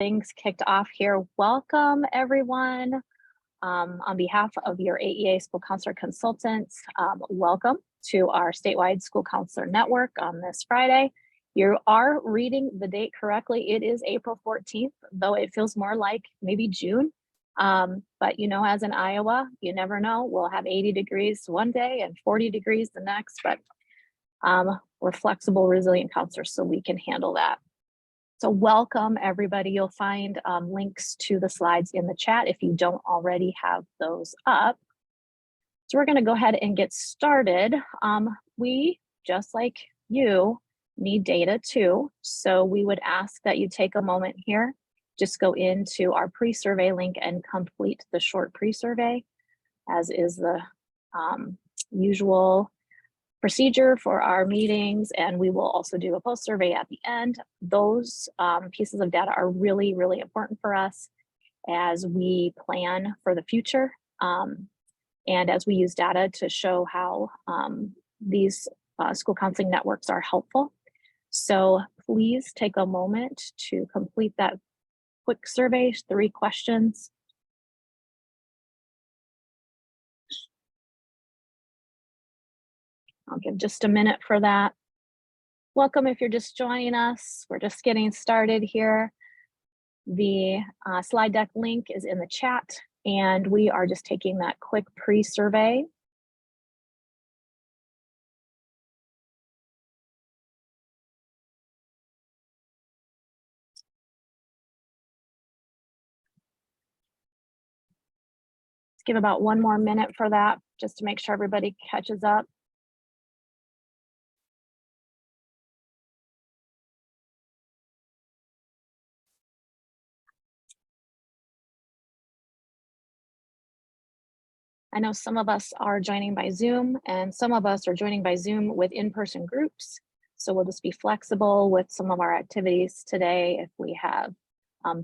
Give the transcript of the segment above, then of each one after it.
things kicked off here. Welcome, everyone. On behalf of your AEA School Counselor Consultants, welcome to our statewide School Counselor Network on this Friday. You are reading the date correctly. It is April 14th, though it feels more like maybe June. But you know, as in Iowa, you never know. We'll have 80 degrees one day and 40 degrees the next, but we're flexible, resilient counselors, so we can handle that. So welcome, everybody. You'll find links to the slides in the chat if you don't already have those up. So we're going to go ahead and get started. We, just like you, need data too. So we would ask that you take a moment here, just go into our pre-survey link and complete the short pre-survey, as is the usual procedure for our meetings, and we will also do a post survey at the end. Those pieces of data are really, really important for us as we plan for the future and as we use data to show how these school counseling networks are helpful. So please take a moment to complete that quick survey, 3 questions. I'll give just a minute for that. Welcome if you're just joining us. We're just getting started here. The slide deck link is in the chat, and we are just taking that quick pre-survey. Let's give about 1 more minute for that, just to make sure everybody catches up. I know some of us are joining by Zoom, and some of us are joining by Zoom with in-person groups. So we'll just be flexible with some of our activities today. If we have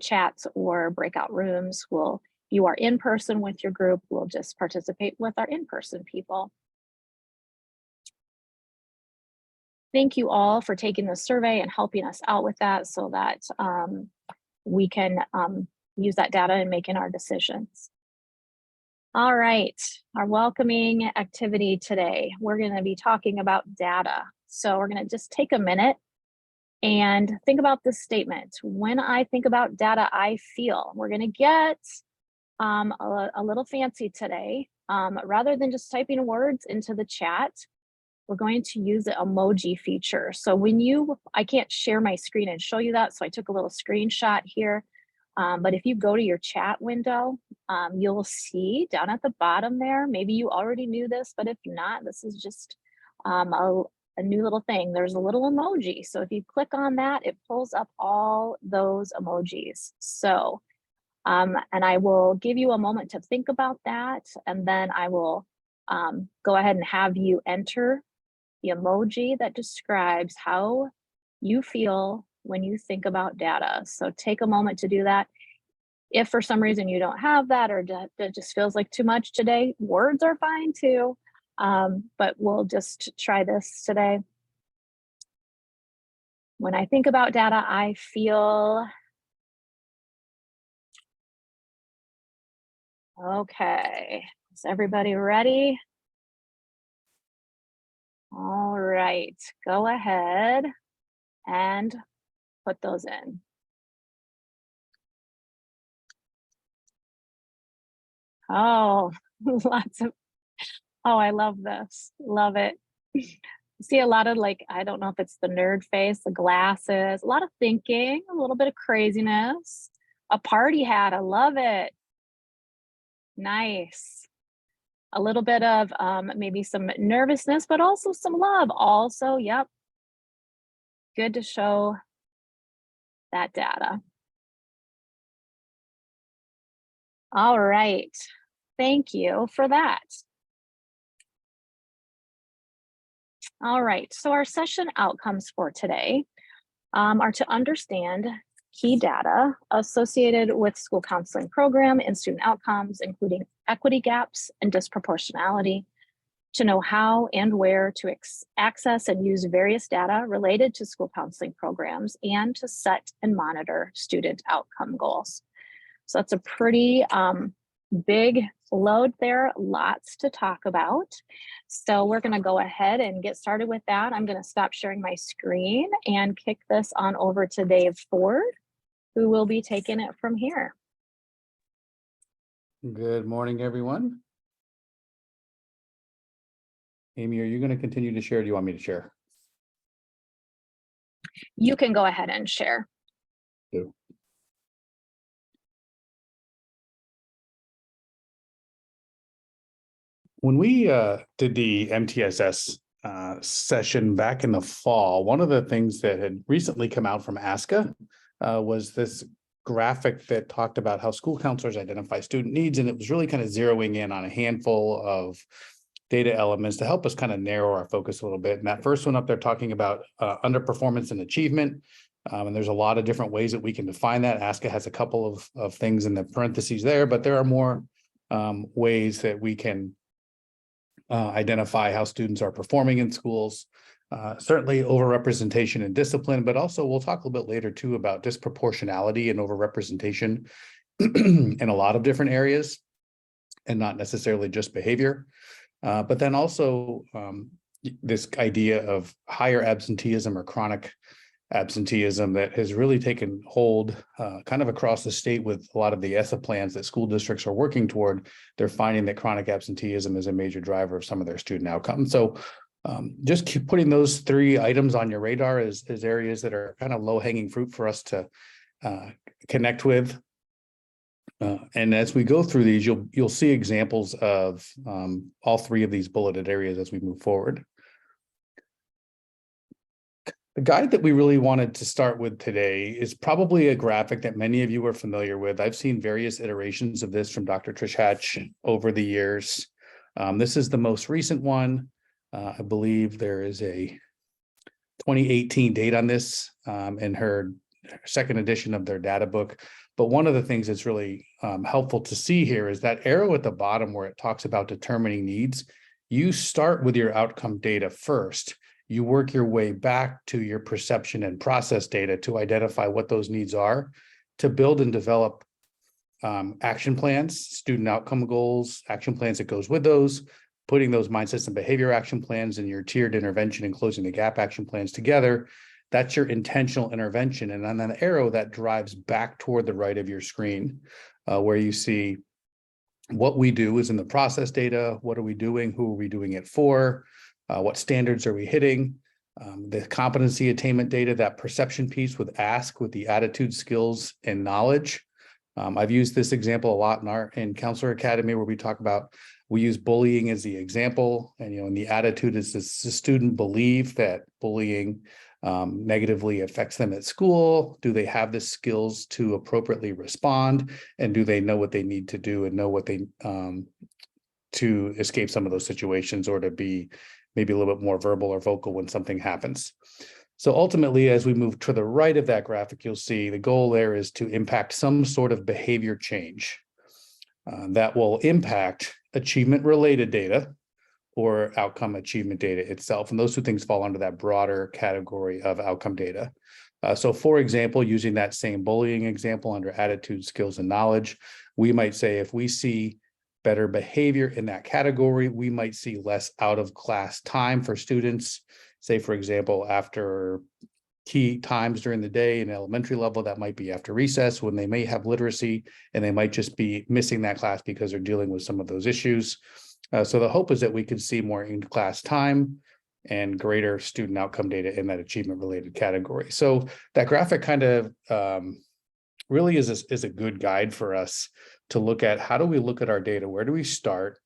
chats or breakout rooms, if you are in person with your group, we'll just participate with our in-person people. Thank you all for taking the survey and helping us out with that so that we can use that data in making our decisions. All right, our welcoming activity today, we're going to be talking about data. So we're going to just take a minute and think about this statement. When I think about data, I feel. We're going to get a little fancy today. Rather than just typing words into the chat, we're going to use the emoji feature. So I can't share my screen and show you that, so I took a little screenshot here. But if you go to your chat window, you'll see down at the bottom there, maybe you already knew this, but if not, this is just a new little thing. There's a little emoji. So if you click on that, it pulls up all those emojis. So, and I will give you a moment to think about that, and then I will go ahead and have you enter the emoji that describes how you feel when you think about data. So take a moment to do that. If for some reason you don't have that, or it just feels like too much today, words are fine too. But we'll just try this today. When I think about data, I feel. Okay, is everybody ready? All right, go ahead and put those in. Oh, lots of, oh, I love this, love it. See a lot of, like, I don't know if it's the nerd face, the glasses, a lot of thinking, a little bit of craziness, a party hat, I love it. Nice. A little bit of maybe some nervousness, but also some love also, yep. Good to show that data. All right, thank you for that. All right, so our session outcomes for today are to understand key data associated with school counseling program and student outcomes, including equity gaps and disproportionality, to know how and where to access and use various data related to school counseling programs, and to set and monitor student outcome goals. So that's a pretty big load there, lots to talk about. So we're going to go ahead and get started with that. I'm going to stop sharing my screen and kick this on over to Dave Ford, who will be taking it from here. Good morning, everyone. Amy, are you going to continue to share? Or do you want me to share? You can go ahead and share. Do. When we did the MTSS session back in the fall, one of the things that had recently come out from ASCA was this graphic that talked about how school counselors identify student needs, and it was really kind of zeroing in on a handful of data elements to help us kind of narrow our focus a little bit. And that first one up there talking about underperformance and achievement. And there's a lot of different ways that we can define that. ASCA has a couple of things in the parentheses there, but there are more ways that we can identify how students are performing in schools. Certainly overrepresentation and discipline, but also we'll talk a little bit later too about disproportionality and overrepresentation in a lot of different areas, and not necessarily just behavior. But then also this idea of higher absenteeism or chronic absenteeism that has really taken hold kind of across the state with a lot of the ESSA plans that school districts are working toward. They're finding that chronic absenteeism is a major driver of some of their student outcomes. So just keep putting those three items on your radar as areas that are kind of low-hanging fruit for us to connect with. And as we go through these, you'll see examples of all three of these bulleted areas as we move forward. The guide that we really wanted to start with today is probably a graphic that many of you are familiar with. I've seen various iterations of this from Dr. Trish Hatch over the years. This is the most recent one. I believe there is a 2018 date on this in her second edition of their data book. But one of the things that's really helpful to see here is that arrow at the bottom where it talks about determining needs. You start with your outcome data first. You work your way back to your perception and process data to identify what those needs are, to build and develop action plans, student outcome goals, action plans that goes with those, putting those mindsets and behavior action plans and your tiered intervention and closing the gap action plans together. That's your intentional intervention. And on that arrow that drives back toward the right of your screen, where you see what we do is in the process data. What are we doing? Who are we doing it for? What standards are we hitting? The competency attainment data, that perception piece with ASK, with the attitude, skills, and knowledge. I've used this example a lot in Counselor Academy, where we use bullying as the example, and in the attitude is the student believe that bullying negatively affects them at school. Do they have the skills to appropriately respond, and do they know what they need to do and know what they to escape some of those situations, or to be maybe a little bit more verbal or vocal when something happens. So ultimately, as we move to the right of that graphic, you'll see the goal there is to impact some sort of behavior change that will impact achievement-related data or outcome achievement data itself. And those two things fall under that broader category of outcome data. So for example, using that same bullying example under attitude, skills, and knowledge, we might say if we see better behavior in that category, we might see less out of class time for students. Say, for example, after key times during the day in elementary level, that might be after recess when they may have literacy and they might just be missing that class because they're dealing with some of those issues. So the hope is that we could see more in-class time and greater student outcome data in that achievement-related category. So that graphic kind of really is a good guide for us to look at how do we look at our data, where do we start?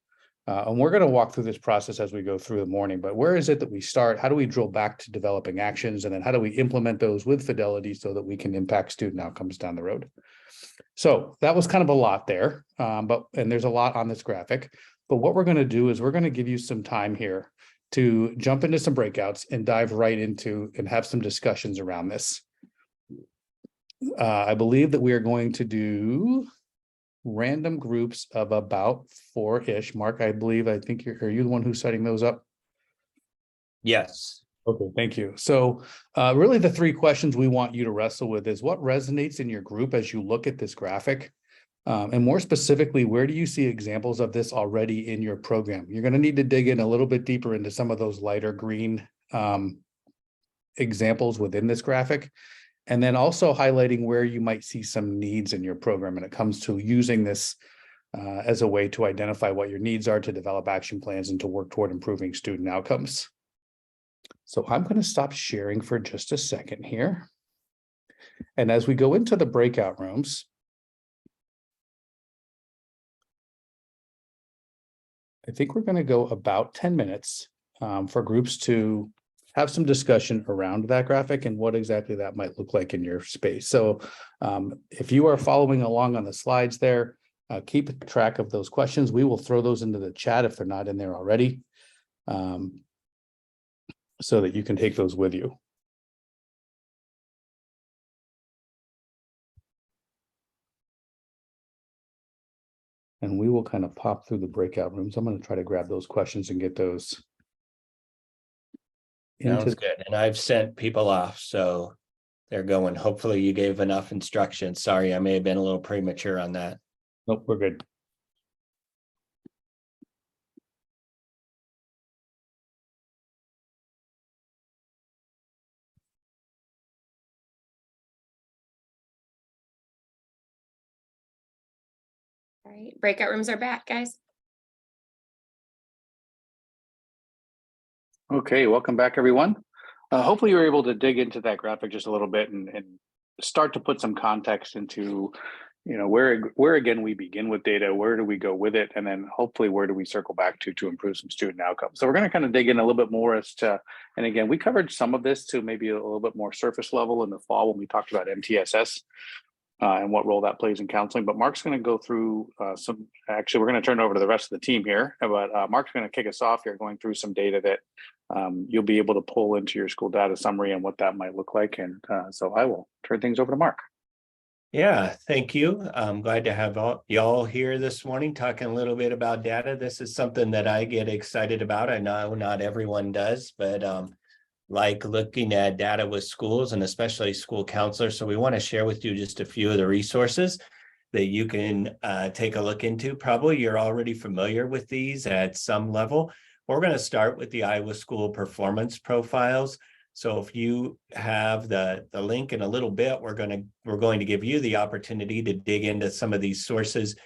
And we're going to walk through this process as we go through the morning, but where is it that we start? How do we drill back to developing actions? And then how do we implement those with fidelity so that we can impact student outcomes down the road? So that was kind of a lot there, and there's a lot on this graphic. But what we're going to do is we're going to give you some time here to jump into some breakouts and dive right into and have some discussions around this. I believe that we are going to do random groups of about 4-ish. Mark, I think are you the one who's setting those up? Yes. Okay, thank you. So really the 3 questions we want you to wrestle with is what resonates in your group as you look at this graphic? And more specifically, where do you see examples of this already in your program? You're going to need to dig in a little bit deeper into some of those lighter green examples within this graphic. And then also highlighting where you might see some needs in your program when it comes to using this as a way to identify what your needs are, to develop action plans, and to work toward improving student outcomes. So I'm going to stop sharing for just a second here. And as we go into the breakout rooms, I think we're going to go about 10 minutes for groups to have some discussion around that graphic and what exactly that might look like in your space. So if you are following along on the slides there, keep track of those questions. We will throw those into the chat if they're not in there already, so that you can take those with you. And we will kind of pop through the breakout rooms. I'm going to try to grab those questions and get those Sounds good. And I've sent people off, so they're going. Hopefully you gave enough instructions. Sorry, I may have been a little premature on that. Nope, we're good. All right, breakout rooms are back, guys. Okay, welcome back, everyone. Hopefully you were able to dig into that graphic just a little bit and start to put some context into, where again we begin with data, where do we go with it, and then hopefully where do we circle back to improve some student outcomes. So we're going to kind of dig in a little bit more as to, and again, we covered some of this to maybe a little bit more surface level in the fall when we talked about MTSS. And what role that plays in counseling. But Mark's going to go through actually, we're going to turn it over to the rest of the team here, but Mark's going to kick us off here going through some data that you'll be able to pull into your school data summary and what that might look like. And so I will turn things over to Mark. Yeah, thank you. I'm glad to have y'all here this morning talking a little bit about data. This is something that I get excited about. I know not everyone does, but like looking at data with schools and especially school counselors. So we want to share with you just a few of the resources that you can take a look into. Probably you're already familiar with these at some level. We're going to start with the Iowa School Performance Profiles. So if you have the link in a little bit, we're going to give you the opportunity to dig into some of these sources.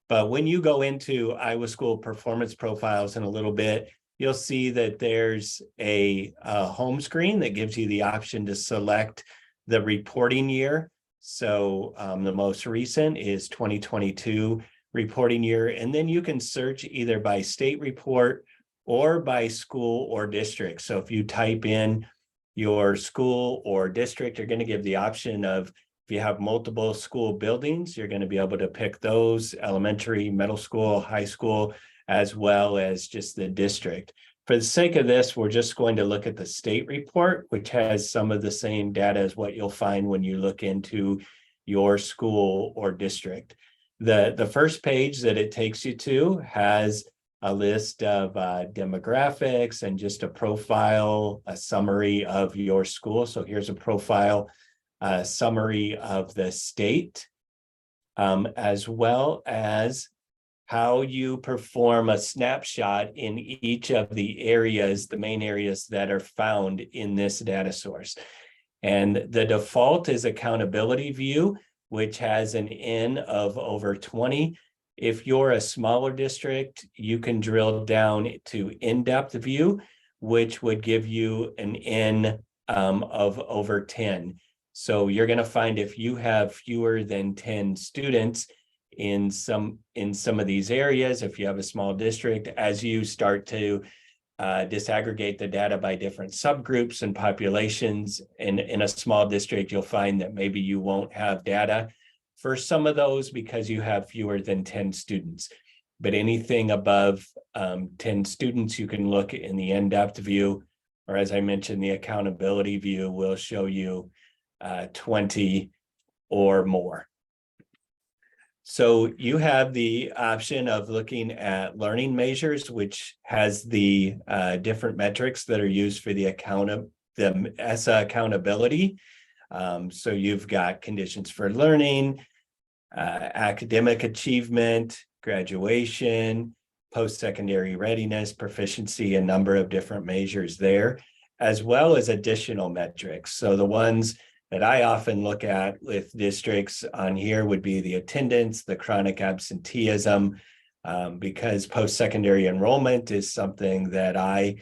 But when you go into Iowa School Performance Profiles in a little bit, you'll see that there's a home screen that gives you the option to select the reporting year. So the most recent is 2022 reporting year. And then you can search either by state report or by school or district. So if you type in your school or district, you're going to give the option of, if you have multiple school buildings, you're going to be able to pick those: elementary, middle school, high school, as well as just the district. For the sake of this, we're just going to look at the state report, which has some of the same data as what you'll find when you look into your school or district. The first page that it takes you to has a list of demographics and just a profile, a summary of your school. So here's a profile, summary of the state, as well as how you perform a snapshot in each of the areas, the main areas that are found in this data source. And the default is accountability view, which has an N of over 20. If you're a smaller district, you can drill down to in-depth view, which would give you an N of over 10. So you're going to find if you have fewer than 10 students in some of these areas, if you have a small district, as you start to disaggregate the data by different subgroups and populations in a small district, you'll find that maybe you won't have data for some of those because you have fewer than 10 students. But anything above 10 students, you can look in the in-depth view, or as I mentioned, the accountability view will show you 20 or more. So you have the option of looking at learning measures, which has the different metrics that are used for the ESSA accountability. So you've got conditions for learning, academic achievement, graduation, post-secondary readiness, proficiency, a number of different measures there, as well as additional metrics. So the ones that I often look at with districts on here would be the attendance, the chronic absenteeism, because post-secondary enrollment is something that I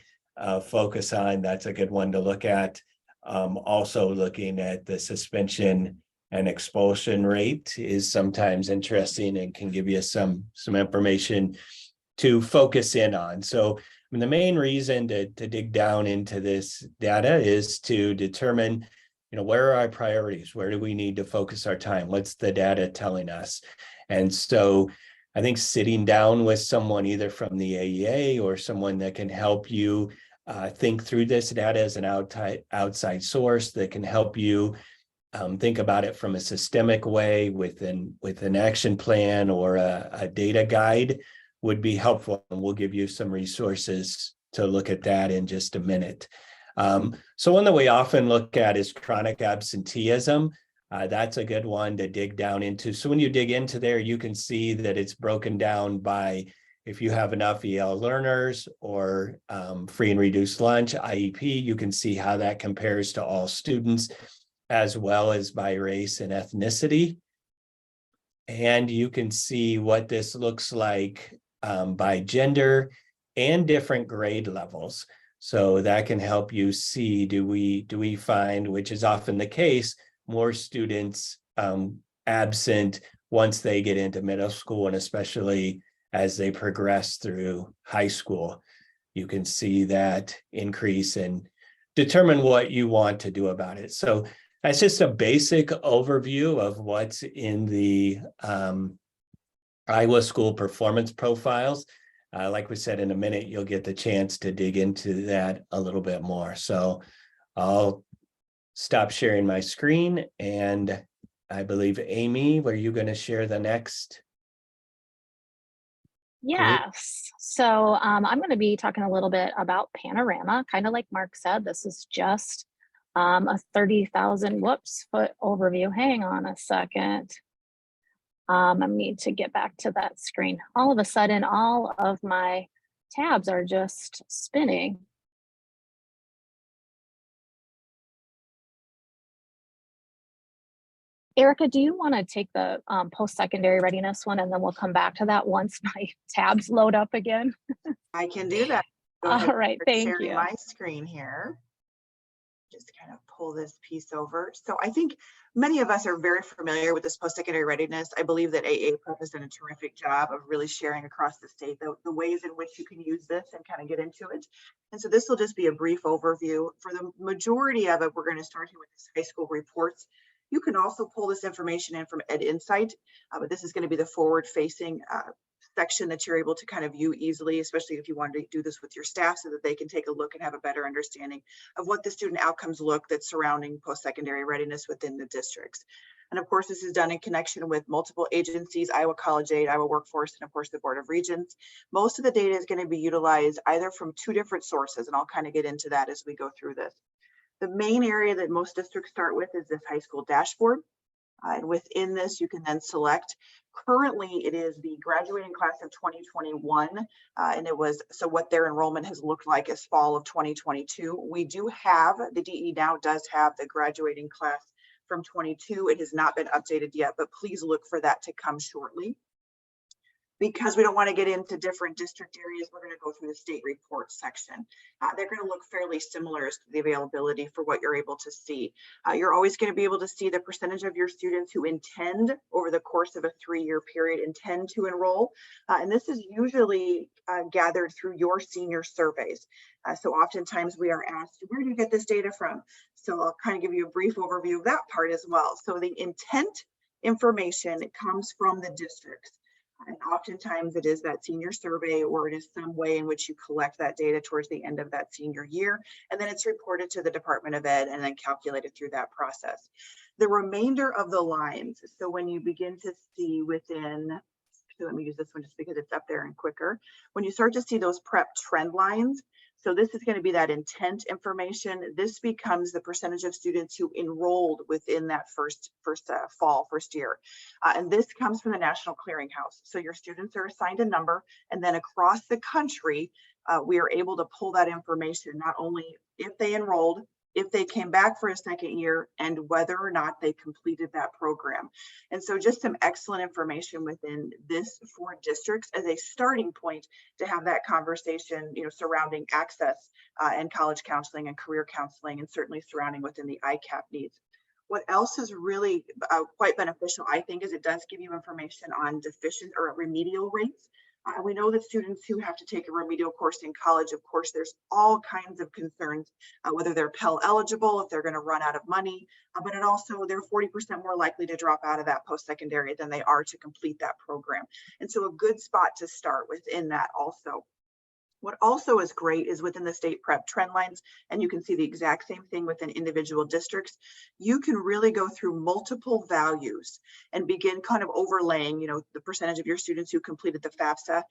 focus on. That's a good one to look at. Also looking at the suspension and expulsion rate is sometimes interesting and can give you some information to focus in on. So the main reason to dig down into this data is to determine, where are our priorities? Where do we need to focus our time? What's the data telling us? And so I think sitting down with someone either from the AEA or someone that can help you think through this data as an outside source that can help you think about it from a systemic way with an action plan or a data guide would be helpful. And we'll give you some resources to look at that in just a minute. So one that we often look at is chronic absenteeism. That's a good one to dig down into. So when you dig into there, you can see that it's broken down by if you have enough EL learners or free and reduced lunch, IEP, you can see how that compares to all students, as well as by race and ethnicity. And you can see what this looks like by gender and different grade levels. So that can help you see, do we find, which is often the case, more students absent once they get into middle school, and especially as they progress through high school. You can see that increase and determine what you want to do about it. So that's just a basic overview of what's in the Iowa School Performance Profiles. Like we said, in a minute, you'll get the chance to dig into that a little bit more. So I'll stop sharing my screen, and I believe, Amy, were you going to share the next? Yes. So I'm going to be talking a little bit about Panorama. Kind of like Mark said, this is just a 30,000 foot overview. Hang on a second. I need to get back to that screen. All of a sudden, all of my tabs are just spinning. Erica, do you want to take the post-secondary readiness one, and then we'll come back to that once my tabs load up again? I can do that. Go All ahead, right, start thank sharing you. my screen here. Just kind of pull this piece over. So I think many of us are very familiar with this post-secondary readiness. I believe that AAPrep has done a terrific job of really sharing across the state the ways in which you can use this and kind of get into it. And so this will just be a brief overview. For the majority of it, we're going to start here with this high school reports. You can also pull this information in from Ed Insight, but this is going to be the forward-facing section that you're able to kind of view easily, especially if you want to do this with your staff so that they can take a look and have a better understanding of what the student outcomes look that's surrounding post-secondary readiness within the districts. And of course, this is done in connection with multiple agencies, Iowa College Aid, Iowa Workforce, and of course, the Board of Regents. Most of the data is going to be utilized either from two different sources, and I'll kind of get into that as we go through this. The main area that most districts start with is this high school dashboard. And within this, you can then select. Currently, it is the graduating class of 2021. And it was, so what their enrollment has looked like is fall of 2022. We do have, the DE now does have the graduating class from 22. It has not been updated yet, but please look for that to come shortly. Because we don't want to get into different district areas, we're going to go through the state report section. They're going to look fairly similar as to the availability for what you're able to see. You're always going to be able to see the percentage of your students who intend over the course of a 3-year period intend to enroll. And this is usually gathered through your senior surveys. So oftentimes we are asked, where do you get this data from? So I'll kind of give you a brief overview of that part as well. So the intent information comes from the districts. And oftentimes it is that senior survey, or it is some way in which you collect that data towards the end of that senior year. And then it's reported to the Department of Ed and then calculated through that process. The remainder of the lines, so when you begin to see within, so let me use this one just because it's up there and quicker. When you start to see those prep trend lines, so this is going to be that intent information. This becomes the percentage of students who enrolled within that first year. And this comes from the National Clearinghouse. So your students are assigned a number, and then across the country, we are able to pull that information, not only if they enrolled, if they came back for a second year, and whether or not they completed that program. And so just some excellent information within this 4 districts as a starting point to have that conversation, surrounding access and college counseling and career counseling, and certainly surrounding within the ICAP needs. What else is really quite beneficial, I think, is it does give you information on deficient or remedial rates. We know that students who have to take a remedial course in college, of course, there's all kinds of concerns, whether they're Pell eligible, if they're going to run out of money, but it also, they're 40% more likely to drop out of that post-secondary than they are to complete that program. And so a good spot to start within that also. What also is great is within the state prep trend lines, and you can see the exact same thing within individual districts, you can really go through multiple values and begin kind of overlaying, the percentage of your students who completed the FAFSA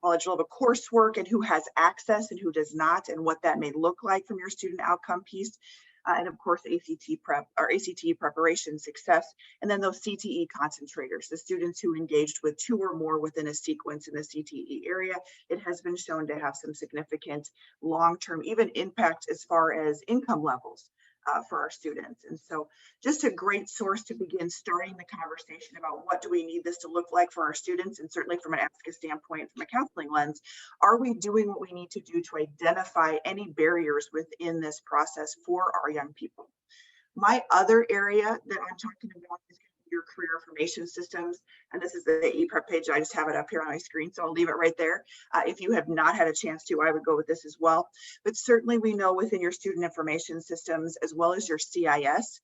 college level coursework, and who has access and who does not, and what that may look like from your student outcome piece. And of course, ACT prep or ACT preparation success, and then those CTE concentrators, the students who engaged with 2 or more within a sequence in the CTE area. It has been shown to have some significant long-term even impact as far as income levels for our students. And so just a great source to begin starting the conversation about what do we need this to look like for our students, and certainly from an ASCA standpoint, from a counseling lens, are we doing what we need to do to identify any barriers within this process for our young people? My other area that I'm talking about is your career information systems. And this is the ePrep page. I just have it up here on my screen, so I'll leave it right there. If you have not had a chance to, I would go with this as well. But certainly we know within your student information systems, as well as your CIS,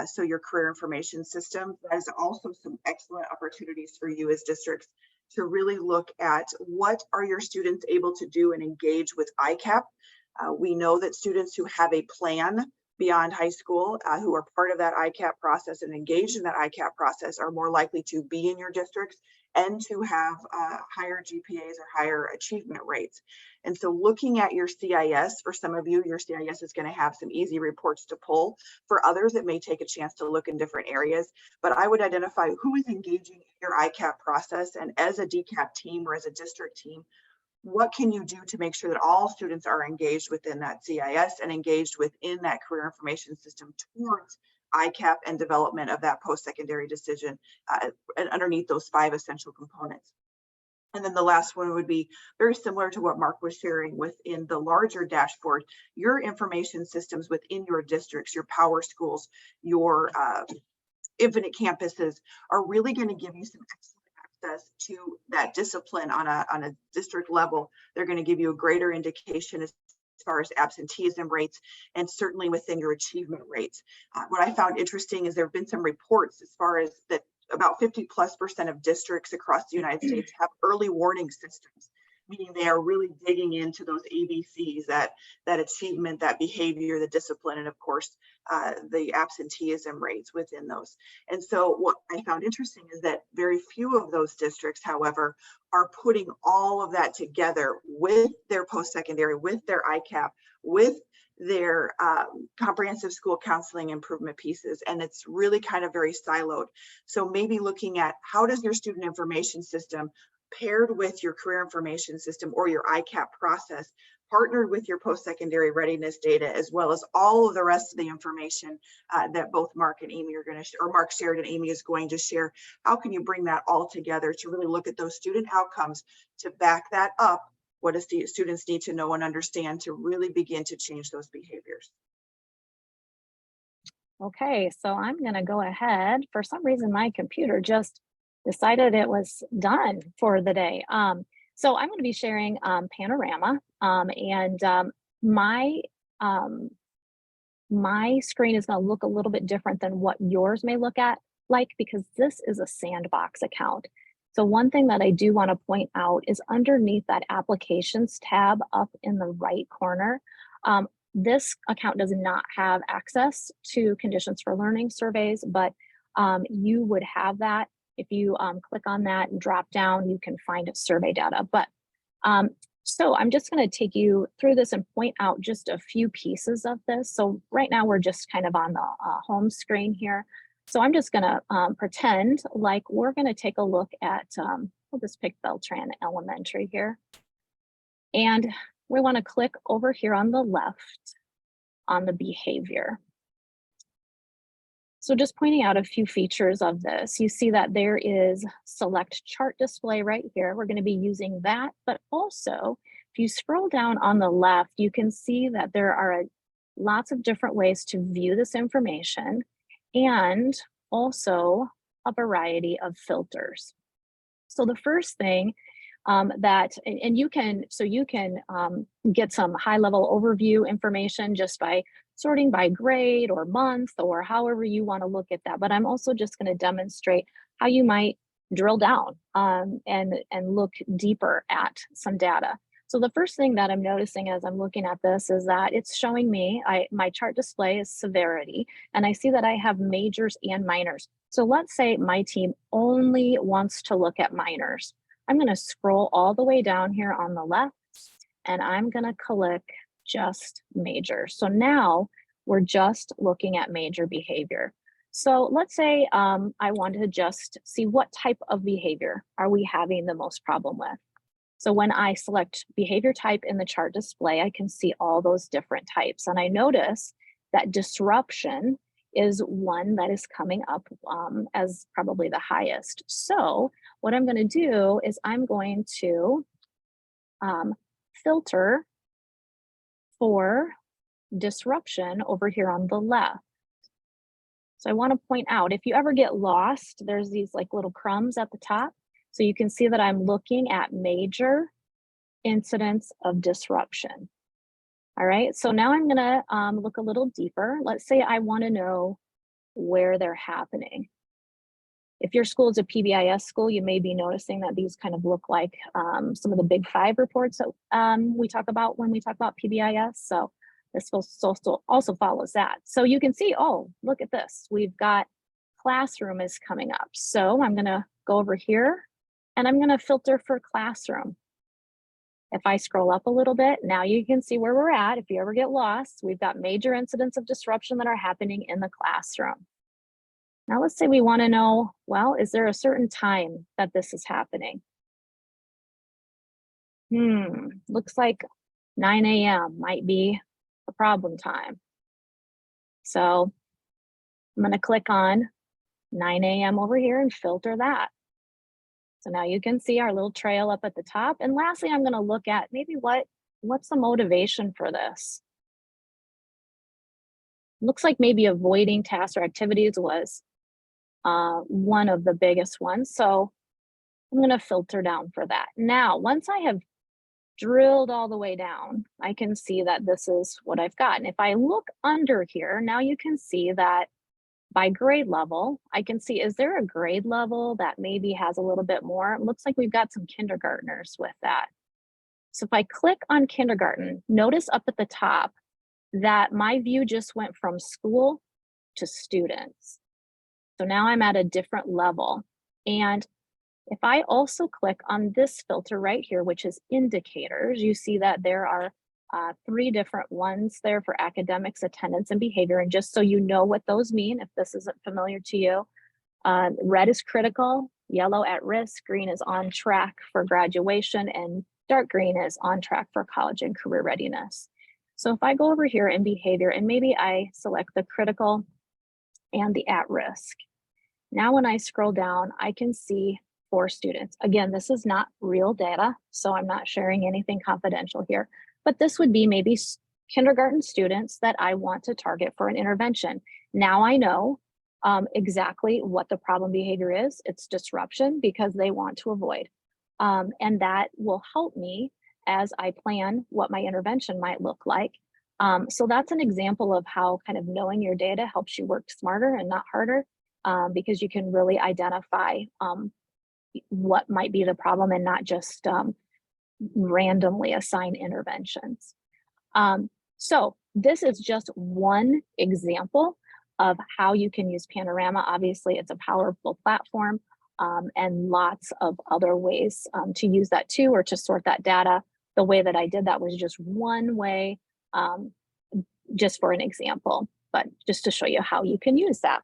so your career information system, that is also some excellent opportunities for you as districts to really look at what are your students able to do and engage with ICAP. We know that students who have a plan beyond high school, who are part of that ICAP process and engaged in that ICAP process, are more likely to be in your districts and to have higher GPAs or higher achievement rates. And so looking at your CIS, for some of you, your CIS is going to have some easy reports to pull. For others, it may take a chance to look in different areas, but I would identify who is engaging in your ICAP process, and as a DCAP team or as a district team, what can you do to make sure that all students are engaged within that CIS and engaged within that career information system towards ICAP and development of that post-secondary decision and underneath those 5 essential components. And then the last one would be very similar to what Mark was sharing within the larger dashboard. Your information systems within your districts, your power schools, your infinite campuses are really going to give you some excellent access to that discipline on a district level. They're going to give you a greater indication as far as absenteeism rates, and certainly within your achievement rates. What I found interesting is there have been some reports as far as that about 50+% of districts across the United States have early warning systems, meaning they are really digging into those ABCs, that achievement, that behavior, the discipline, and of course, the absenteeism rates within those. And so what I found interesting is that very few of those districts, however, are putting all of that together with their post-secondary, with their ICAP, with their comprehensive school counseling improvement pieces. And it's really kind of very siloed. So maybe looking at how does your student information system paired with your career information system or your ICAP process, partnered with your post-secondary readiness data, as well as all of the rest of the information that both Mark and Amy are going to, or Mark shared and Amy is going to share. How can you bring that all together to really look at those student outcomes to back that up? What do students need to know and understand to really begin to change those behaviors? Okay, so I'm going to go ahead. For some reason, my computer just decided it was done for the day. So I'm going to be sharing Panorama, and my screen is going to look a little bit different than what yours may look at like, because this is a Sandbox account. So one thing that I do want to point out is underneath that applications tab up in the right corner, this account does not have access to conditions for learning surveys, but you would have that. If you click on that and drop down, you can find survey data. But so I'm just going to take you through this and point out just a few pieces of this. So right now we're just kind of on the home screen here. So I'm just going to pretend like we're going to take a look at, we'll just pick Beltran Elementary here. And we want to click over here on the left on the behavior. So just pointing out a few features of this, you see that there is select chart display right here. We're going to be using that, but also if you scroll down on the left, you can see that there are lots of different ways to view this information and also a variety of filters. So the first thing you can get some high level overview information just by sorting by grade or month or however you want to look at that. But I'm also just going to demonstrate how you might drill down and look deeper at some data. So the first thing that I'm noticing as I'm looking at this is that it's showing me, my chart display is severity, and I see that I have majors and minors. So let's say my team only wants to look at minors. I'm going to scroll all the way down here on the left, and I'm going to click just major. So now we're just looking at major behavior. So let's say I wanted to just see what type of behavior are we having the most problem with. So when I select behavior type in the chart display, I can see all those different types. And I notice that disruption is one that is coming up as probably the highest. So what I'm going to do is I'm going to filter for disruption over here on the left. So I want to point out, if you ever get lost, there's these like little crumbs at the top. So you can see that I'm looking at major incidents of disruption. All right, so now I'm gonna look a little deeper. Let's say I want to know where they're happening. If your school is a PBIS school, you may be noticing that these kind of look like some of the big 5 reports that we talk about when we talk about PBIS. So this also follows that. So you can see, oh, look at this. We've got classroom is coming up. So I'm gonna go over here and I'm gonna filter for classroom. If I scroll up a little bit, now you can see where we're at. If you ever get lost, we've got major incidents of disruption that are happening in the classroom. Now let's say we want to know, well, is there a certain time that this is happening? Looks like 9 a.m. might be a problem time. So I'm going to click on 9 a.m. over here and filter that. So now you can see our little trail up at the top. And lastly, I'm going to look at maybe what's the motivation for this? Looks like maybe avoiding tasks or activities was one of the biggest ones. So I'm going to filter down for that. Now, once I have drilled all the way down, I can see that this is what I've got. And if I look under here, now you can see that by grade level, I can see, is there a grade level that maybe has a little bit more? It looks like we've got some kindergartners with that. So if I click on kindergarten, notice up at the top that my view just went from school to students. So now I'm at a different level. And if I also click on this filter right here, which is indicators, you see that there are 3 different ones there for academics, attendance, and behavior. And just so you know what those mean, if this isn't familiar to you, red is critical, yellow at risk, green is on track for graduation, and dark green is on track for college and career readiness. So if I go over here in behavior and maybe I select the critical and the at risk. Now when I scroll down, I can see 4 students. Again, this is not real data, so I'm not sharing anything confidential here, but this would be maybe kindergarten students that I want to target for an intervention. Now I know exactly what the problem behavior is. It's disruption because they want to avoid. And that will help me as I plan what my intervention might look like. So that's an example of how kind of knowing your data helps you work smarter and not harder, because you can really identify what might be the problem and not just randomly assign interventions. So this is just one example of how you can use Panorama. Obviously, it's a powerful platform, and lots of other ways to use that too, or to sort that data. The way that I did that was just one way, just for an example, but just to show you how you can use that.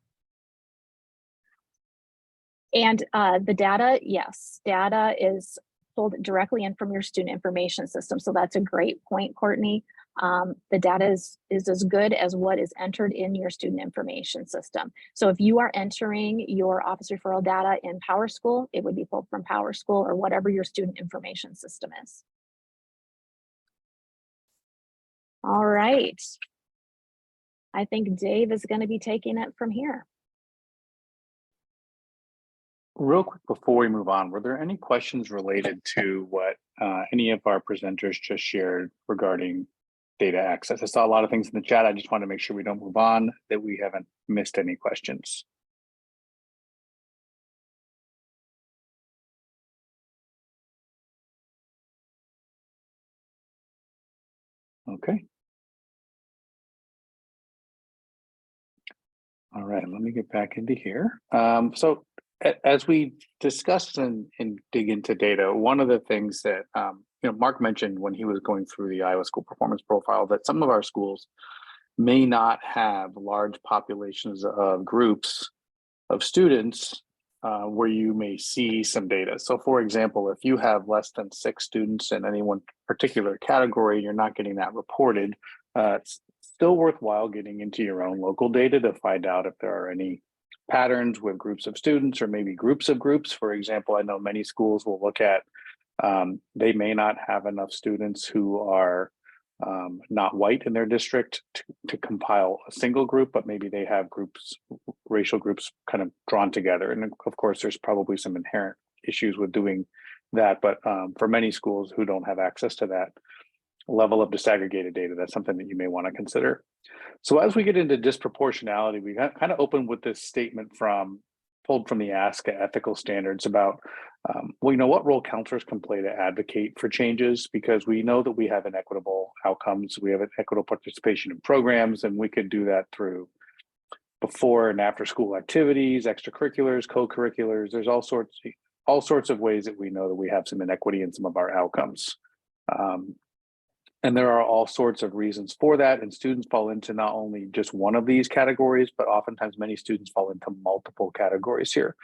And the data, yes, data is pulled directly in from your student information system. So that's a great point, Courtney. The data is as good as what is entered in your student information system. So if you are entering your office referral data in PowerSchool, it would be pulled from PowerSchool or whatever your student information system is. All right. I think Dave is going to be taking it from here. Real quick before we move on, were there any questions related to what any of our presenters just shared regarding data access? I saw a lot of things in the chat. I just want to make sure we don't move on, that we haven't missed any questions. Okay. All right, let me get back into here. So as we discussed and dig into data, one of the things that Mark mentioned when he was going through the Iowa School Performance Profile, that some of our schools may not have large populations of groups of students where you may see some data. So for example, if you have less than 6 students in any one particular category, you're not getting that reported, it's still worthwhile getting into your own local data to find out if there are any patterns with groups of students or maybe groups of groups. For example, I know many schools will look at, they may not have enough students who are not white in their district to compile a single group, but maybe they have groups, racial groups kind of drawn together. And of course, there's probably some inherent issues with doing that. But for many schools who don't have access to that level of disaggregated data, that's something that you may want to consider. So as we get into disproportionality, we kind of open with this statement pulled from the ASCA ethical standards about, what role counselors can play to advocate for changes, because we know that we have inequitable outcomes, we have an equitable participation in programs, and we could do that through before and after school activities, extracurriculars, co-curriculars. There's all sorts of ways that we know that we have some inequity in some of our outcomes. And there are all sorts of reasons for that. And students fall into not only just one of these categories, but oftentimes many students fall into multiple categories here.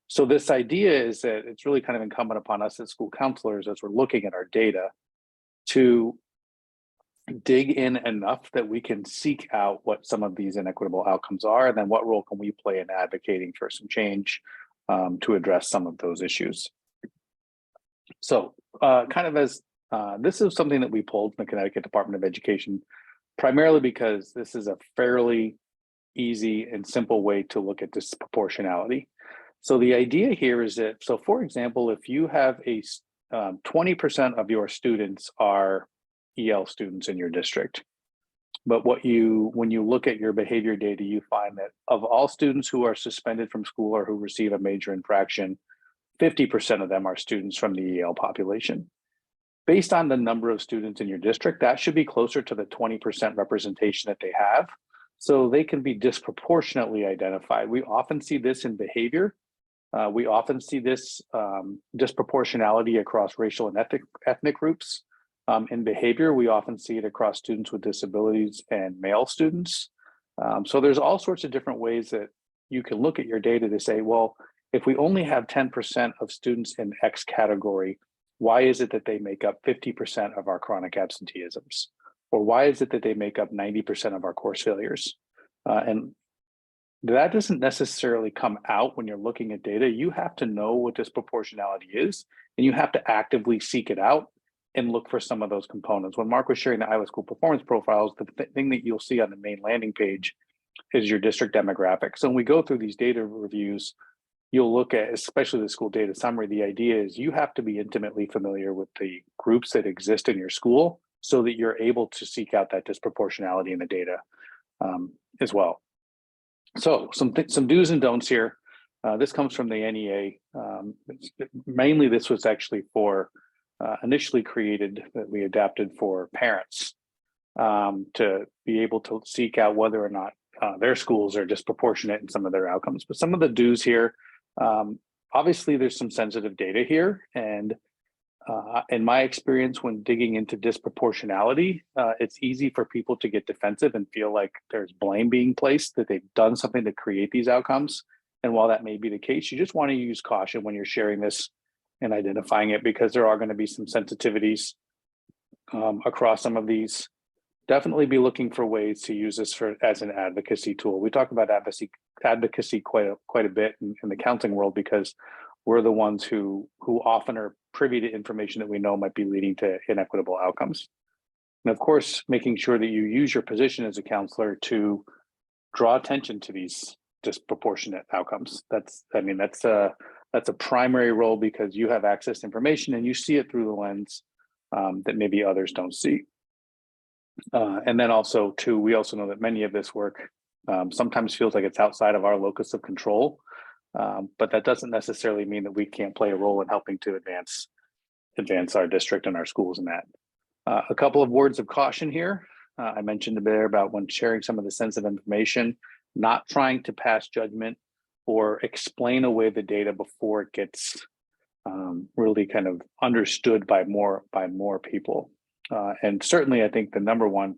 So this idea is that it's really kind of incumbent upon us as school counselors, as we're looking at our data, to dig in enough that we can seek out what some of these inequitable outcomes are, and then what role can we play in advocating for some change to address some of those issues. So this is something that we pulled from the Connecticut Department of Education, primarily because this is a fairly easy and simple way to look at disproportionality. So the idea here is that, so for example, if you have 20% of your students are EL students in your district, but when you look at your behavior data, you find that of all students who are suspended from school or who receive a major infraction, 50% of them are students from the EL population. Based on the number of students in your district, that should be closer to the 20% representation that they have, so they can be disproportionately identified. We often see this in behavior. We often see this disproportionality across racial and ethnic groups. In behavior, we often see it across students with disabilities and male students. So there's all sorts of different ways that you can look at your data to say, well, if we only have 10% of students in X category, why is it that they make up 50% of our chronic absenteeisms? Or why is it that they make up 90% of our course failures? And that doesn't necessarily come out when you're looking at data. You have to know what disproportionality is, and you have to actively seek it out and look for some of those components. When Mark was sharing the Iowa School Performance Profiles, the thing that you'll see on the main landing page is your district demographics. So when we go through these data reviews, you'll look at, especially the school data summary, the idea is you have to be intimately familiar with the groups that exist in your school so that you're able to seek out that disproportionality in the data as well. So some do's and don'ts here. This comes from the NEA. Mainly, this was actually for initially created that we adapted for parents to be able to seek out whether or not their schools are disproportionate in some of their outcomes. But some of the do's here, obviously, there's some sensitive data here, and in my experience, when digging into disproportionality, it's easy for people to get defensive and feel like there's blame being placed, that they've done something to create these outcomes. And while that may be the case, you just want to use caution when you're sharing this and identifying it, because there are going to be some sensitivities across some of these. Definitely be looking for ways to use this as an advocacy tool. We talk about advocacy quite a bit in the counseling world, because we're the ones who often are privy to information that we know might be leading to inequitable outcomes. And of course, making sure that you use your position as a counselor to draw attention to these disproportionate outcomes. That's a primary role, because you have access to information and you see it through the lens that maybe others don't see. And then also too, we also know that many of this work sometimes feels like it's outside of our locus of control. But that doesn't necessarily mean that we can't play a role in helping to advance our district and our schools in that. A couple of words of caution here. I mentioned a bit about when sharing some of the sensitive information, not trying to pass judgment or explain away the data before it gets really kind of understood by more people. And certainly, I think the number one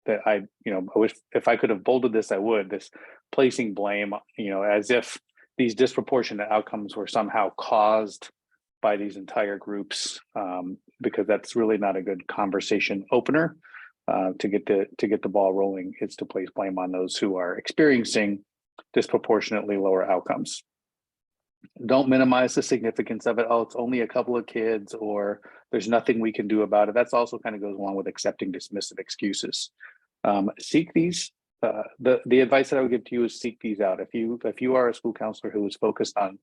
that I wish if I could have bolded this, I would. This placing blame, as if these disproportionate outcomes were somehow caused by these entire groups, because that's really not a good conversation opener. To get the ball rolling is to place blame on those who are experiencing disproportionately lower outcomes. Don't minimize the significance of it. Oh, it's only a couple of kids, or there's nothing we can do about it. That's also kind of goes along with accepting dismissive excuses. Seek these. The advice that I would give to you is seek these out. If you are a school counselor who is focused on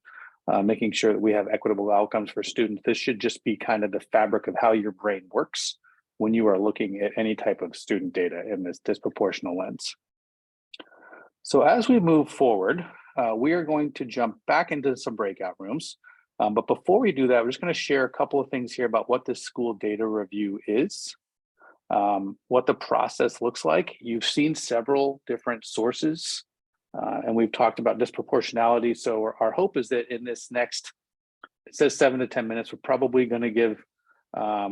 making sure that we have equitable outcomes for students, this should just be kind of the fabric of how your brain works when you are looking at any type of student data in this disproportional lens. So as we move forward, we are going to jump back into some breakout rooms. But before we do that, we're just going to share a couple of things here about what this school data review is. What the process looks like. You've seen several different sources, and we've talked about disproportionality. So our hope is that in this next, it says 7 to 10 minutes, we're probably going to give, I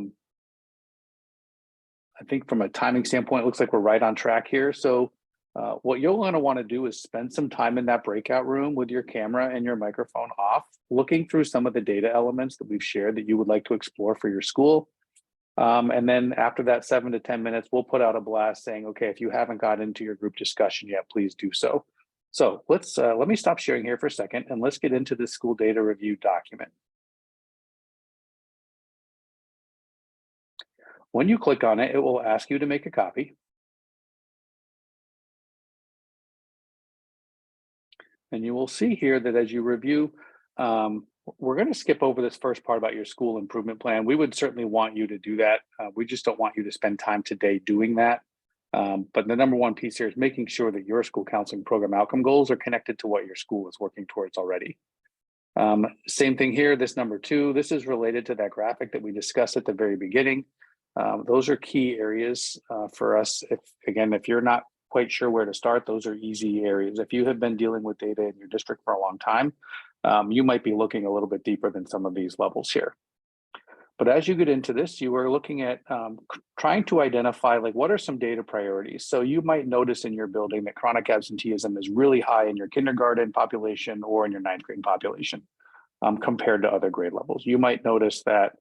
think from a timing standpoint, it looks like we're right on track here. So what you'll want to do is spend some time in that breakout room with your camera and your microphone off, looking through some of the data elements that we've shared that you would like to explore for your school. And then after that 7 to 10 minutes, we'll put out a blast saying, okay, if you haven't got into your group discussion yet, please do so. So let me stop sharing here for a second and let's get into the school data review document. When you click on it, it will ask you to make a copy. And you will see here that as you review, we're going to skip over this first part about your school improvement plan. We would certainly want you to do that. We just don't want you to spend time today doing that. But the number one piece here is making sure that your school counseling program outcome goals are connected to what your school is working towards already. Same thing here, this number 2, this is related to that graphic that we discussed at the very beginning. Those are key areas for us. If you're not quite sure where to start, those are easy areas. If you have been dealing with data in your district for a long time, you might be looking a little bit deeper than some of these levels here. But as you get into this, you are looking at trying to identify like what are some data priorities. So you might notice in your building that chronic absenteeism is really high in your kindergarten population or in your 9th grade population compared to other grade levels. You might notice that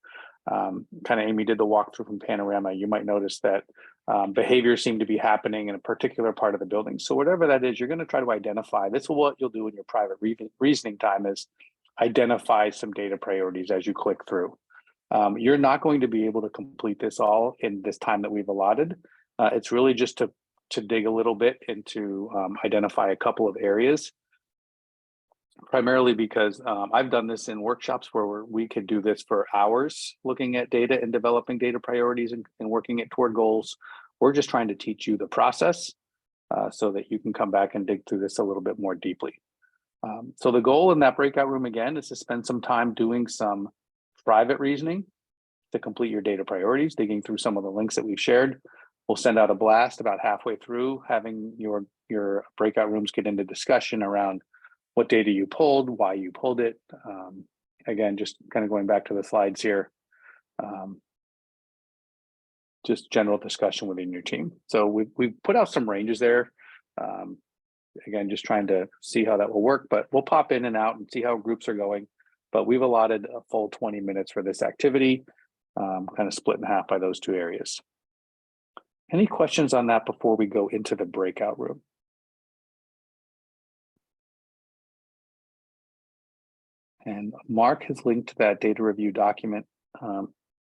kind of Amy did the walkthrough from Panorama. You might notice that behaviors seem to be happening in a particular part of the building. So whatever that is, you're going to try to identify. This is what you'll do in your private reasoning time is identify some data priorities as you click through. You're not going to be able to complete this all in this time that we've allotted. It's really just to dig a little bit into identify a couple of areas. Primarily because I've done this in workshops where we could do this for hours, looking at data and developing data priorities and working it toward goals. We're just trying to teach you the process so that you can come back and dig through this a little bit more deeply. So the goal in that breakout room again is to spend some time doing some private reasoning to complete your data priorities, digging through some of the links that we've shared. We'll send out a blast about halfway through, having your breakout rooms get into discussion around what data you pulled, why you pulled it. Again, just kind of going back to the slides here. Just general discussion within your team. So we've put out some ranges there. Again, just trying to see how that will work, but we'll pop in and out and see how groups are going. But we've allotted a full 20 minutes for this activity, kind of split in half by those two areas. Any questions on that before we go into the breakout room? And Mark has linked that data review document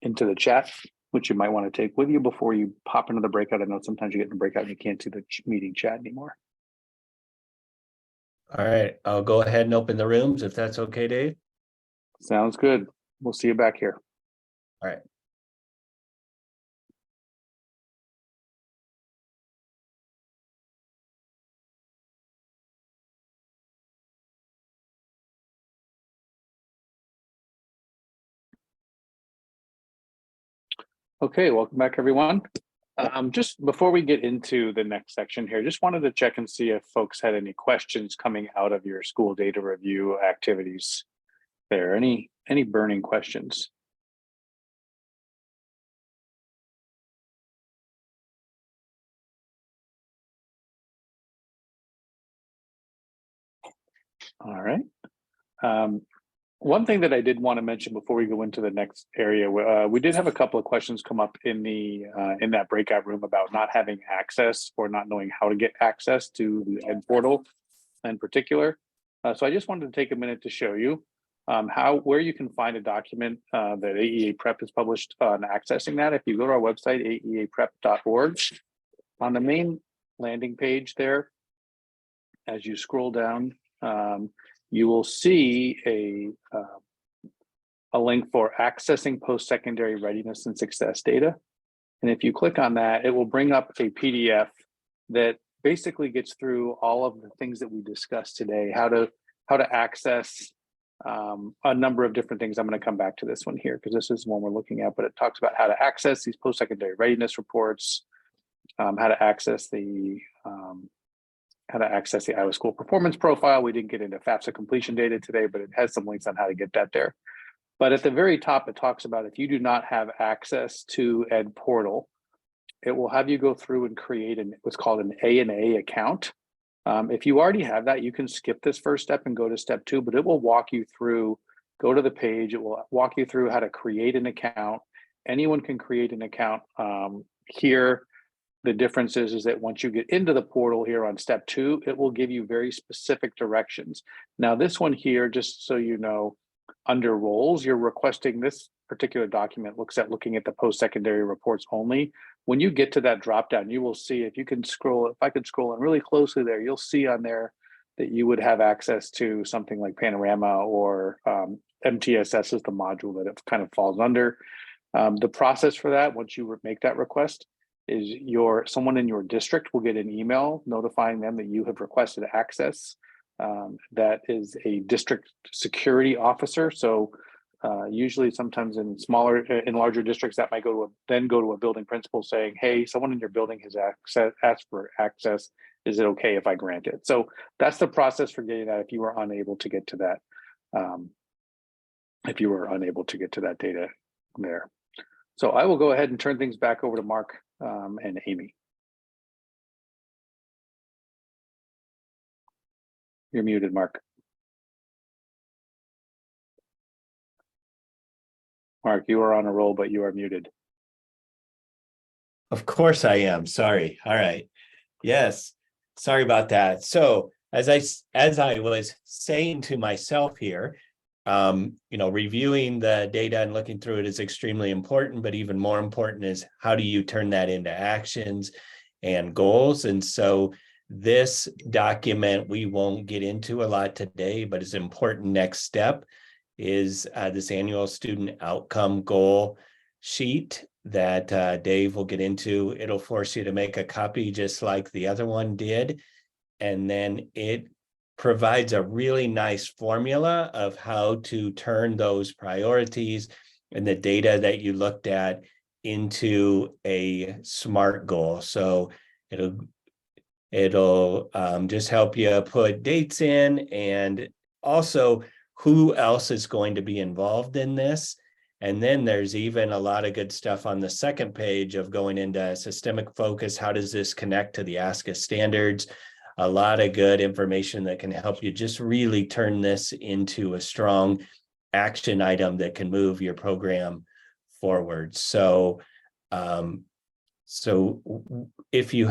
into the chat, which you might want to take with you before you pop into the breakout. I know sometimes you get in the breakout and you can't see the meeting chat anymore. All right, I'll go ahead and open the rooms if that's okay, Dave. Sounds good. We'll see you back here. All right. Okay, welcome back, everyone. Just before we get into the next section here, just wanted to check and see if folks had any questions coming out of your school data review activities there. Any burning questions? All right. One thing that I did want to mention before we go into the next area, we did have a couple of questions come up in the in that breakout room about not having access or not knowing how to get access to the Ed portal in particular. So I just wanted to take a minute to show you where you can find a document that AEA Prep has published on accessing that. If you go to our website, aeaprep.org, on the main landing page there, as you scroll down, you will see a link for accessing post-secondary readiness and success data. And if you click on that, it will bring up a PDF that basically gets through all of the things that we discussed today, how to access a number of different things. I'm going to come back to this one here because this is one we're looking at, but it talks about how to access these post-secondary readiness reports, how to access the Iowa School Performance Profile. We didn't get into FAFSA completion data today, but it has some links on how to get that there. But at the very top, it talks about if you do not have access to Ed Portal, it will have you go through and create what's called an ANA account. If you already have that, you can skip this first step and go to step 2, but it will walk you through, go to the page, it will walk you through how to create an account. Anyone can create an account here. The difference is that once you get into the portal here on step 2, it will give you very specific directions. Now, this one here, just so you know, under roles, you're requesting this particular document looking at the post-secondary reports only. When you get to that dropdown, you will see, if you can scroll, if I could scroll in really closely there, you'll see on there that you would have access to something like Panorama or MTSS is the module that it kind of falls under. The process for that, once you make that request, is someone in your district will get an email notifying them that you have requested access. That is a district security officer. So usually sometimes in larger districts, that might go to a building principal saying, hey, someone in your building has asked for access. Is it okay if I grant it? So that's the process for getting that if you are unable to get to that. If you were unable to get to that data there. So I will go ahead and turn things back over to Mark and Amy. You're muted, Mark. Mark, you are on a roll, but you are muted. Of course I am. Sorry. All right. Yes. Sorry about that. So as I was saying to myself here, reviewing the data and looking through it is extremely important, but even more important is how do you turn that into actions and goals? And so this document we won't get into a lot today, but it's an important next step is this annual student outcome goal sheet that Dave will get into. It'll force you to make a copy just like the other one did. And then it provides a really nice formula of how to turn those priorities and the data that you looked at into a SMART goal. So it'll just help you put dates in, and also who else is going to be involved in this. And then there's even a lot of good stuff on the second page of going into systemic focus. How does this connect to the ASCA standards? A lot of good information that can help you just really turn this into a strong action item that can move your program forward. So, if you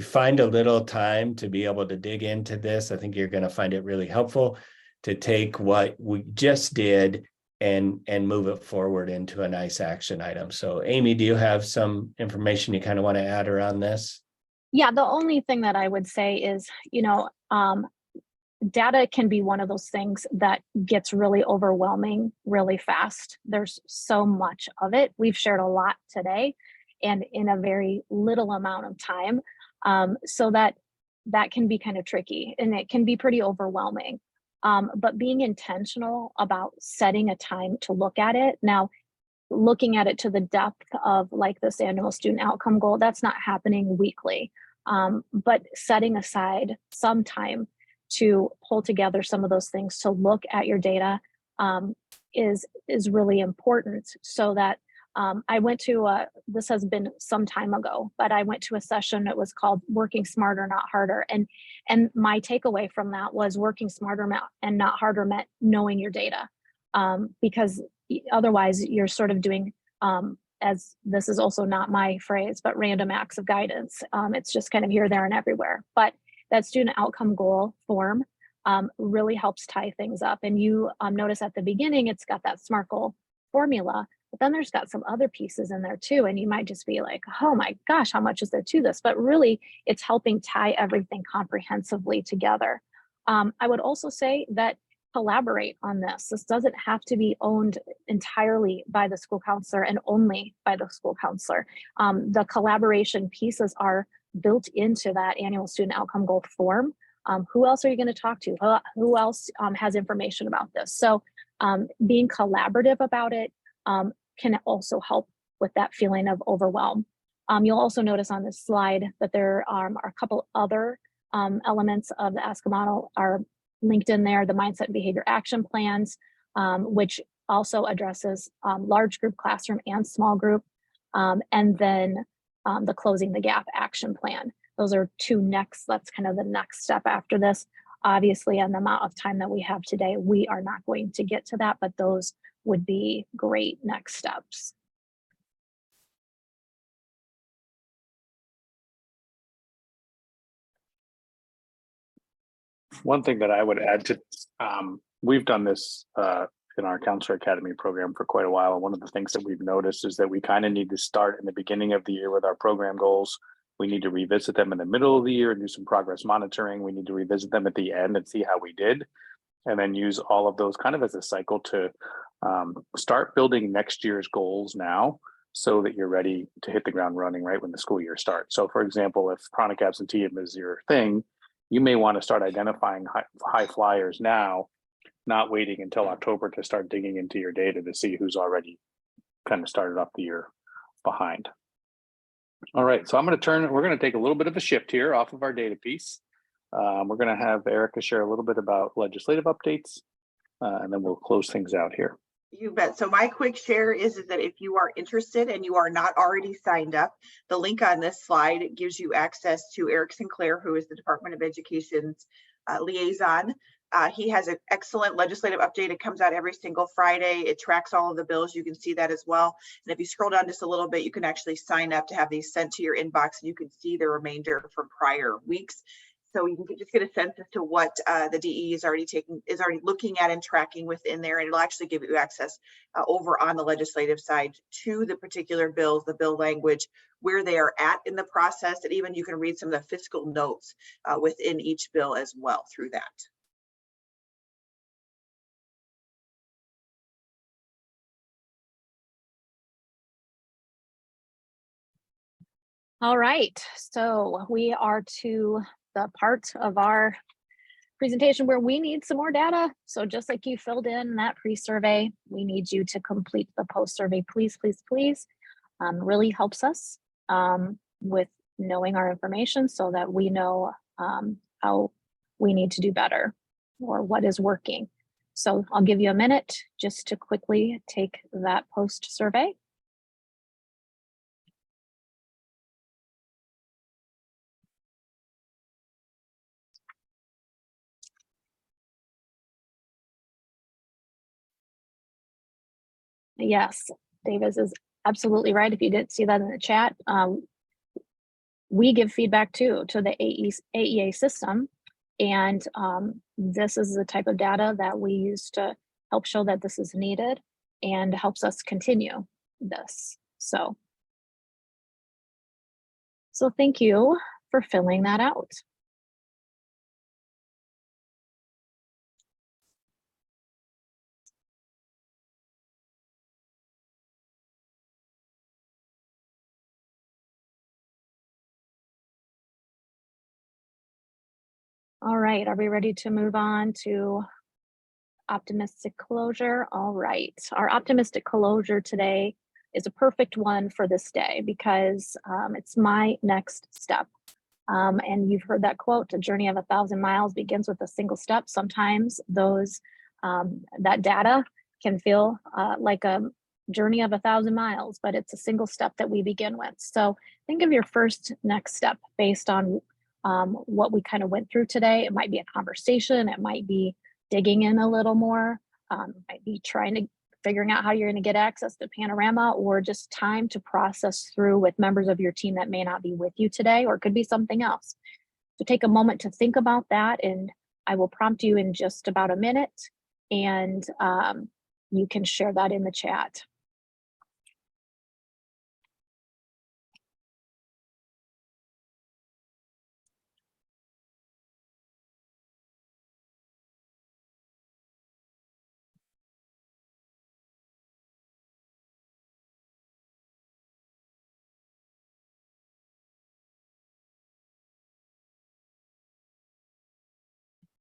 find a little time to be able to dig into this, I think you're going to find it really helpful to take what we just did and move it forward into a nice action item. So Amy, do you have some information you kind of want to add around this? Yeah, the only thing that I would say is, data can be one of those things that gets really overwhelming really fast. There's so much of it. We've shared a lot today and in a very little amount of time. So that can be kind of tricky and it can be pretty overwhelming. But being intentional about setting a time to look at it. Now, looking at it to the depth of like this annual student outcome goal, that's not happening weekly. But setting aside some time to pull together some of those things to look at your data is really important, so that I went to this has been some time ago, but I went to a session that was called Working Smarter, Not Harder. And my takeaway from that was working smarter and not harder meant knowing your data, because otherwise you're sort of doing, as this is also not my phrase, but random acts of guidance. It's just kind of here, there, and everywhere. But that student outcome goal form really helps tie things up. And you notice at the beginning, it's got that SMART goal formula, but then there's got some other pieces in there too. And you might just be like, oh my gosh, how much is there to this? But really, it's helping tie everything comprehensively together. I would also say that collaborate on this. This doesn't have to be owned entirely by the school counselor and only by the school counselor. The collaboration pieces are built into that annual student outcome goal form. Who else are you going to talk to? Who else has information about this? So being collaborative about it can also help with that feeling of overwhelm. You'll also notice on this slide that there are a couple other elements of the ASCA model are linked in there, the mindset and behavior action plans, which also addresses large group classroom and small group, and then the closing the gap action plan. Those are that's kind of the next step after this. Obviously, on the amount of time that we have today, we are not going to get to that, but those would be great next steps. One thing that I would add to, we've done this in our Counselor Academy program for quite a while. And one of the things that we've noticed is that we kind of need to start in the beginning of the year with our program goals. We need to revisit them in the middle of the year and do some progress monitoring. We need to revisit them at the end and see how we did. And then use all of those kind of as a cycle to start building next year's goals now, so that you're ready to hit the ground running right when the school year starts. So for example, if chronic absenteeism is your thing, you may want to start identifying high flyers now, not waiting until October to start digging into your data to see who's already kind of started off the year behind. All right, so we're going to take a little bit of a shift here off of our data piece. We're going to have Erica share a little bit about legislative updates, and then we'll close things out here. You bet. So my quick share is that if you are interested and you are not already signed up, the link on this slide gives you access to Eric Sinclair, who is the Department of Education's liaison. He has an excellent legislative update. It comes out every single Friday. It tracks all of the bills. You can see that as well. And if you scroll down just a little bit, you can actually sign up to have these sent to your inbox, and you can see the remainder from prior weeks. So you can just get a sense as to what the DE is already looking at and tracking within there. And it'll actually give you access over on the legislative side to the particular bills, the bill language, where they are at in the process. And even you can read some of the fiscal notes within each bill as well through that. All right, so we are to the part of our presentation where we need some more data. So just like you filled in that pre-survey, we need you to complete the post-survey, please, please, please. Really helps us with knowing our information so that we know how we need to do better or what is working. So I'll give you a minute just to quickly take that post-survey. Yes, Davis is absolutely right. If you didn't see that in the chat, we give feedback too to the AEA system. And this is the type of data that we use to help show that this is needed and helps us continue this. So thank you for filling that out. All right, are we ready to move on to optimistic closure? All right, our optimistic closure today is a perfect one for this day because it's my next step. And you've heard that quote, a journey of 1,000 miles begins with a single step. Sometimes those that data can feel like a journey of 1,000 miles, but it's a single step that we begin with. So think of your first next step based on what we kind of went through today. It might be a conversation, it might be digging in a little more, might be figuring out how you're going to get access to Panorama, or just time to process through with members of your team that may not be with you today, or it could be something else. So take a moment to think about that, and I will prompt you in just about a minute, and you can share that in the chat.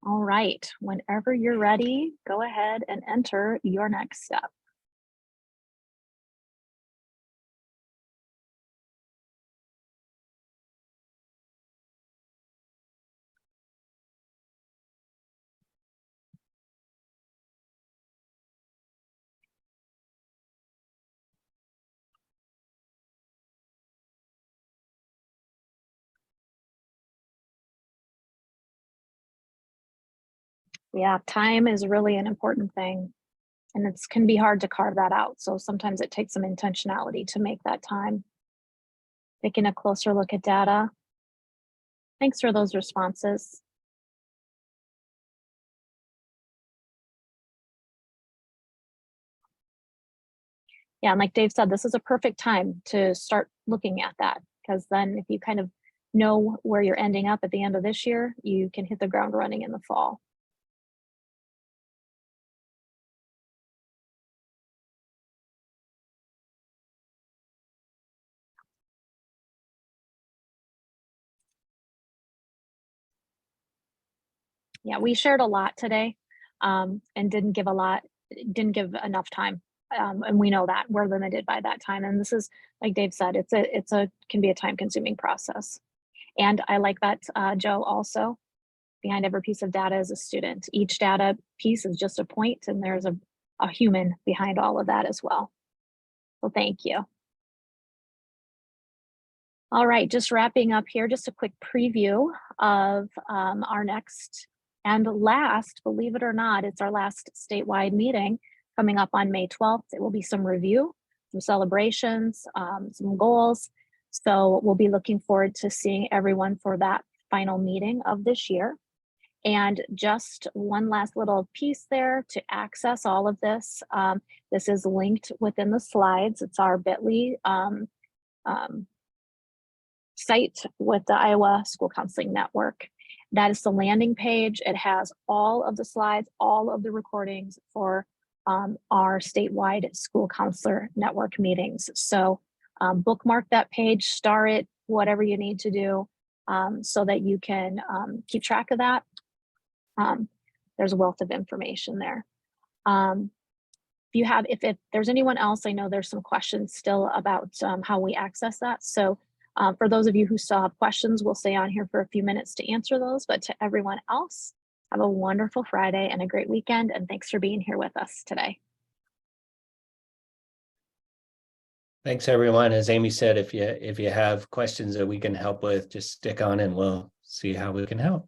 All right, whenever you're ready, go ahead and enter your next step. Yeah, time is really an important thing, and it can be hard to carve that out. So sometimes it takes some intentionality to make that time. Taking a closer look at data. Thanks for those responses. Yeah, and like Dave said, this is a perfect time to start looking at that, because then if you kind of know where you're ending up at the end of this year, you can hit the ground running in the fall. Yeah, we shared a lot today and didn't give enough time. And we know that we're limited by that time. And this is, like Dave said, can be a time consuming process. And I like that, Joe, also behind every piece of data is a student. Each data piece is just a point, and there's a human behind all of that as well. So thank you. All right, just wrapping up here, just a quick preview of our next and last, believe it or not, it's our last statewide meeting coming up on May 12th. It will be some review, some celebrations, some goals. So we'll be looking forward to seeing everyone for that final meeting of this year. And just one last little piece there to access all of this. This is linked within the slides. It's our bit.ly site with the Iowa School Counseling Network. That is the landing page. It has all of the slides, all of the recordings for our statewide school counselor network meetings. So bookmark that page, star it, whatever you need to do so that you can keep track of that. There's a wealth of information there. If there's anyone else, I know there's some questions still about how we access that. So for those of you who still have questions, we'll stay on here for a few minutes to answer those. But to everyone else, have a wonderful Friday and a great weekend. And thanks for being here with us today. Thanks, everyone. As Amy said, if you have questions that we can help with, just stick on and we'll see how we can help.